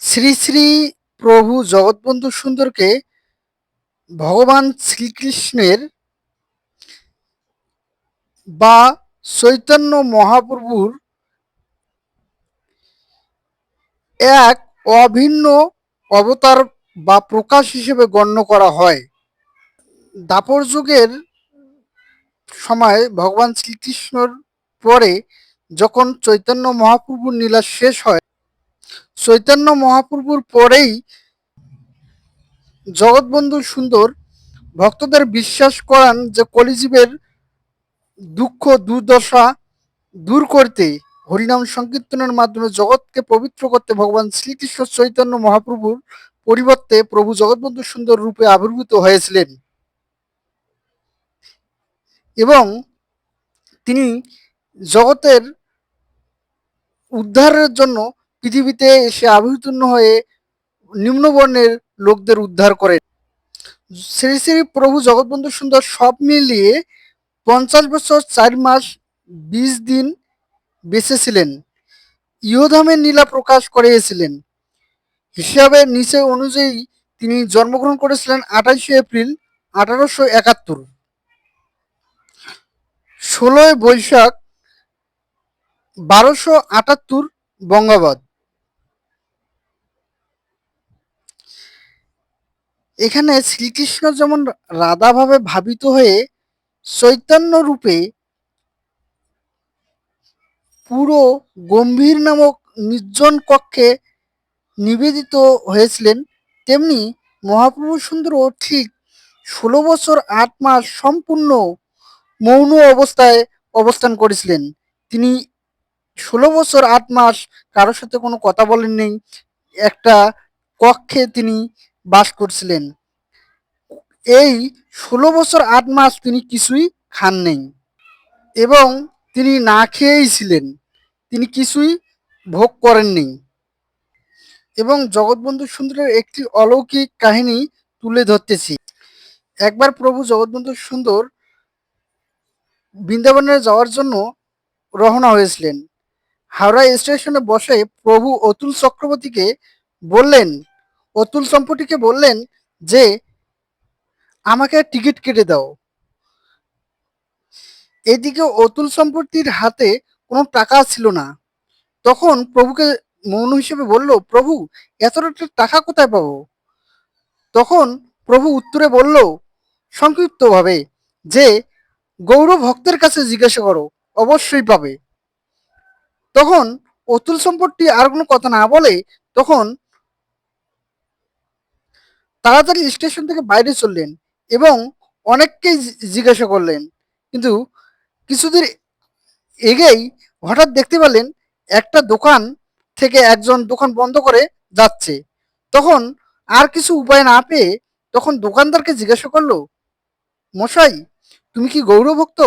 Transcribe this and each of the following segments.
শ্রী শ্রী প্রভু জগৎবন্ধু সুন্দরকে ভগবান শ্রীকৃষ্ণের বা চৈতন্য মহাপ্রভুর এক অভিন্ন অবতার বা প্রকাশ হিসেবে গণ্য করা হয়। দ্বাপর যুগের সময় ভগবান শ্রীকৃষ্ণর পরে যখন চৈতন্য মহাপ্রভুর লীলা শেষ হয়, চৈতন্য মহাপ্রভুর পরেই জগৎবন্ধু সুন্দর ভক্তদের বিশ্বাস করান যে কলিযুগের দুঃখ দুর্দশা দূর করতে, হরিনাম সংকীর্তনের মাধ্যমে জগৎকে পবিত্র করতে ভগবান শ্রীকৃষ্ণ চৈতন্য মহাপ্রভুর পরিবর্তে প্রভু জগৎবন্ধু সুন্দর রূপে আবির্ভূত হয়েছিলেন এবং তিনি জগতের উদ্ধারের জন্য পৃথিবীতে এসে আবির্ভূত হয়ে নিম্নবর্ণের লোকদের উদ্ধার করেন। শ্রী শ্রী প্রভু জগৎবন্ধু সুন্দর সব মিলিয়ে 50 বছর 4 মাস 20 দিন বেঁচে ছিলেন। ইহধামের লীলা প্রকাশ করিয়েছিলেন। হিসাবে নিচে অনুযায়ী তিনি জন্মগ্রহণ করেছিলেন 28শে এপ্রিল 1871, 16ই বৈশাখ 1278 বঙ্গাব্দ। এখানে শ্রীকৃষ্ণ যেমন রাধাভাবে ভাবিত হয়ে চৈতন্য রূপে পুরো গম্ভীর নামক নির্জন কক্ষে নিবেদিত হয়েছিলেন, তেমনি মহাপ্রভু সুন্দরও ঠিক 16 বছর 8 মাস সম্পূর্ণ মৌন অবস্থায় অবস্থান করেছিলেন। তিনি 16 বছর 8 মাস কারোর সাথে কোনো কথা বলেননি, একটা কক্ষে তিনি বাস করছিলেন। এই 16 বছর 8 মাস তিনি কিছুই খাননি এবং তিনি না খেয়েই ছিলেন, তিনি কিছুই ভোগ করেননি। এবং জগৎবন্ধু সুন্দরের একটি অলৌকিক কাহিনী তুলে ধরতেছি। একবার প্রভু জগৎবন্ধু সুন্দর বৃন্দাবনে যাওয়ার জন্য রওনা হয়েছিলেন। হাওড়া স্টেশনে বসে প্রভু অতুল চক্রবর্তীকে বললেন, অতুল সম্পটিকে বললেন যে আমাকে টিকিট কেটে দাও। এদিকে অতুল সম্পত্তির হাতে কোনো টাকা ছিল না। তখন প্রভুকে মৌন হিসেবে বলল, প্রভু এতটা টাকা কোথায় পাবো? তখন প্রভু উত্তরে বলল সংক্ষিপ্তভাবে যে গৌর ভক্তের কাছে জিজ্ঞাসা করো, অবশ্যই পাবে। তখন অতুল সম্পত্তি আর কোনো কথা না বলে তখন তাড়াতাড়ি স্টেশন থেকে বাইরে চললেন এবং অনেককেই জিজ্ঞাসা করলেন, কিন্তু কিছুদূর এগেই হঠাৎ দেখতে পেলেন একটা দোকান থেকে একজন দোকান বন্ধ করে যাচ্ছে। তখন আর কিছু উপায় না পেয়ে তখন দোকানদারকে জিজ্ঞাসা করলো, মশাই তুমি কি গৌরভক্ত?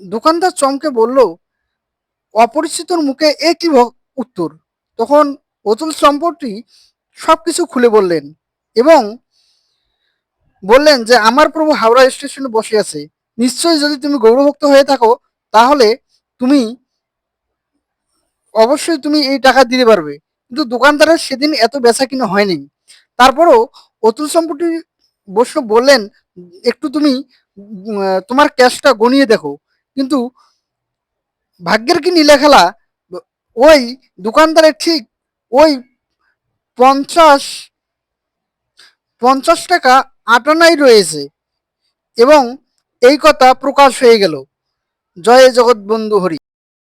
দোকানদার চমকে বলল, অপরিচিতর মুখে এ কি উত্তর? তখন অতুল সম্পর্কে সবকিছু খুলে বললেন এবং বললেন যে আমার প্রভু হাওড়া স্টেশনে বসে আছে, নিশ্চয়ই যদি তুমি গৌরভক্ত হয়ে থাকো তাহলে তুমি অবশ্যই তুমি এই টাকা দিতে পারবে। কিন্তু দোকানদারের সেদিন এত বেচা কিনা হয়নি। তারপরও অতুল সম্পত্তি বসু বললেন, একটু তুমি তোমার ক্যাশটা গনিয়ে দেখো। কিন্তু ভাগ্যের কি নীলা খেলা, ওই দোকানদারের ঠিক ওই 50 টাকা আটানাই রয়েছে এবং এই কথা প্রকাশ হয়ে গেল। জয় জগৎ বন্ধু হরি।